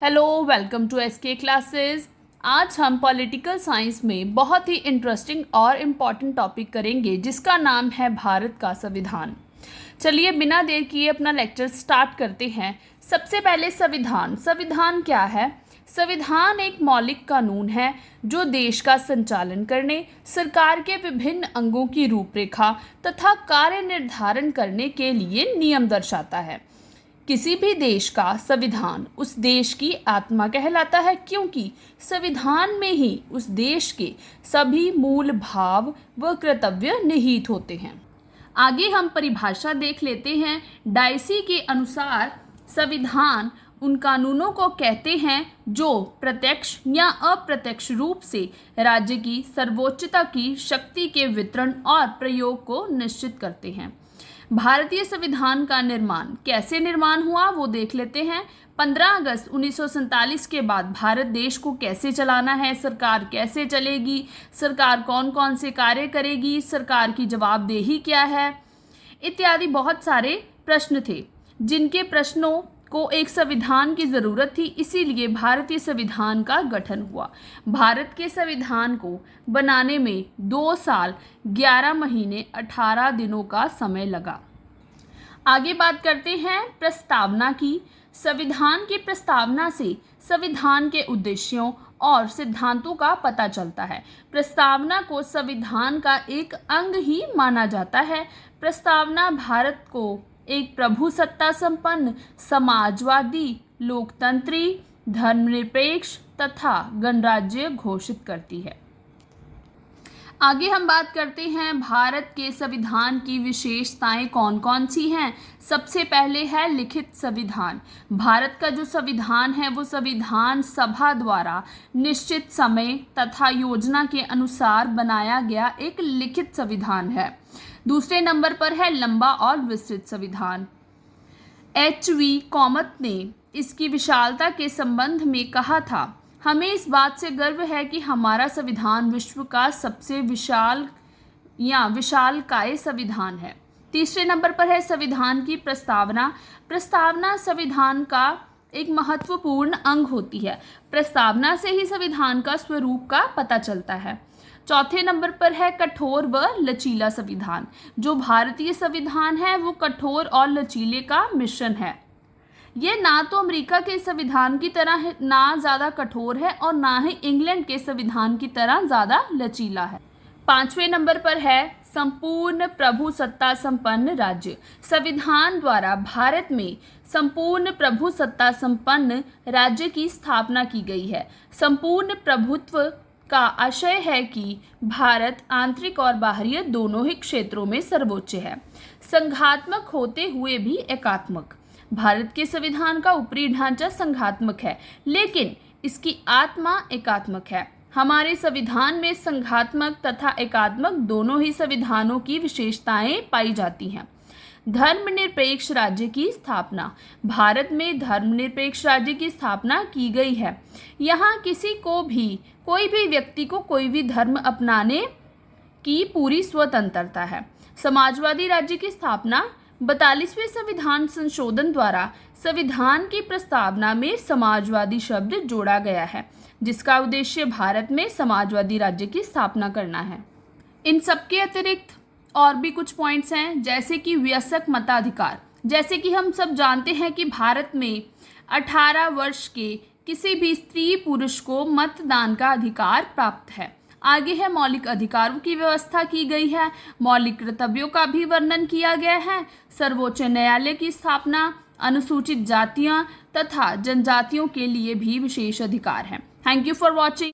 Hello, welcome to SK classes. आज हम political science में बहुत ही इंटरेस्टिंग और इम्पॉर्टेंट टॉपिक करेंगे जिसका नाम है भारत का संविधान। चलिए बिना देर किए अपना लेक्चर स्टार्ट करते हैं। सबसे पहले संविधान क्या है? संविधान एक मौलिक कानून है जो देश का संचालन करने, सरकार के विभिन्न अंगों की रूपरेखा तथा कार्य निर्धारण करने के लिए नियम दर्शाता है। किसी भी देश का संविधान उस देश की आत्मा कहलाता है, क्योंकि संविधान में ही उस देश के सभी मूल भाव व कर्तव्य निहित होते हैं। आगे हम परिभाषा देख लेते हैं। डायसी के अनुसार संविधान उन कानूनों को कहते हैं जो प्रत्यक्ष या अप्रत्यक्ष रूप से राज्य की सर्वोच्चता की शक्ति के वितरण और प्रयोग को निश्चित करते हैं। भारतीय संविधान का निर्माण कैसे हुआ वो देख लेते हैं। 15 अगस्त 1947 के बाद भारत देश को कैसे चलाना है, सरकार कैसे चलेगी, सरकार कौन कौन से कार्य करेगी, सरकार की जवाबदेही क्या है, इत्यादि बहुत सारे प्रश्न थे जिनके प्रश्नों को एक संविधान की ज़रूरत थी। इसीलिए भारतीय संविधान का गठन हुआ। भारत के संविधान को बनाने में 2 साल 11 महीने 18 दिनों का समय लगा। आगे बात करते हैं प्रस्तावना की। संविधान की प्रस्तावना से संविधान के उद्देश्यों और सिद्धांतों का पता चलता है। प्रस्तावना को संविधान का एक अंग ही माना जाता है। प्रस्तावना भारत को एक प्रभुसत्ता संपन्न, समाजवादी, लोकतंत्री, धर्मनिरपेक्ष तथा गणराज्य घोषित करती है। आगे हम बात करते हैं भारत के संविधान की विशेषताएं कौन कौन सी हैं। सबसे पहले है लिखित संविधान। भारत का जो संविधान है वो संविधान सभा द्वारा निश्चित समय तथा योजना के अनुसार बनाया गया एक लिखित संविधान है। दूसरे नंबर पर है लंबा और विस्तृत संविधान। H.V. कॉमत ने इसकी विशालता के संबंध में कहा था, हमें इस बात से गर्व है कि हमारा संविधान विश्व का सबसे विशालकाय संविधान है। तीसरे नंबर पर है संविधान की प्रस्तावना। प्रस्तावना संविधान का एक महत्वपूर्ण अंग होती है। प्रस्तावना से ही संविधान का स्वरूप का पता चलता है। चौथे नंबर पर है कठोर व लचीला संविधान। जो भारतीय संविधान है वो कठोर और लचीले का मिश्रण है। ये ना तो अमेरिका के संविधान की तरह है, ना ज़्यादा कठोर है और ना ही इंग्लैंड के संविधान की तरह ज़्यादा लचीला है। पांचवें नंबर पर है संपूर्ण प्रभुसत्ता संपन्न राज्य। संविधान द्वारा भारत में संपूर्ण प्रभुसत्ता संपन्न राज्य की स्थापना की गई है। संपूर्ण प्रभुत्व का आशय है कि भारत आंतरिक और बाहरी दोनों ही क्षेत्रों में सर्वोच्च है, संघात्मक होते हुए भी एकात्मक। भारत के संविधान का ऊपरी ढांचा संघात्मक है, लेकिन इसकी आत्मा एकात्मक है। हमारे संविधान में संघात्मक तथा एकात्मक दोनों ही संविधानों की विशेषताएं पाई जाती हैं। धर्मनिरपेक्ष राज्य की स्थापना। भारत में धर्मनिरपेक्ष राज्य की स्थापना की गई है। यहाँ कोई भी व्यक्ति को कोई भी धर्म अपनाने की पूरी स्वतंत्रता है। समाजवादी राज्य की स्थापना। 42वें संविधान संशोधन द्वारा संविधान की प्रस्तावना में समाजवादी शब्द जोड़ा गया है, जिसका उद्देश्य भारत में समाजवादी राज्य की स्थापना करना है। इन सबके अतिरिक्त और भी कुछ पॉइंट्स हैं, जैसे कि वयस्क मताधिकार। जैसे कि हम सब जानते हैं कि भारत में 18 वर्ष के किसी भी स्त्री पुरुष को मतदान का अधिकार प्राप्त है। आगे है मौलिक अधिकारों की व्यवस्था की गई है। मौलिक कर्तव्यों का भी वर्णन किया गया है। सर्वोच्च न्यायालय की स्थापना। अनुसूचित जातियां तथा जनजातियों के लिए भी विशेष अधिकार हैं। Thank you for watching.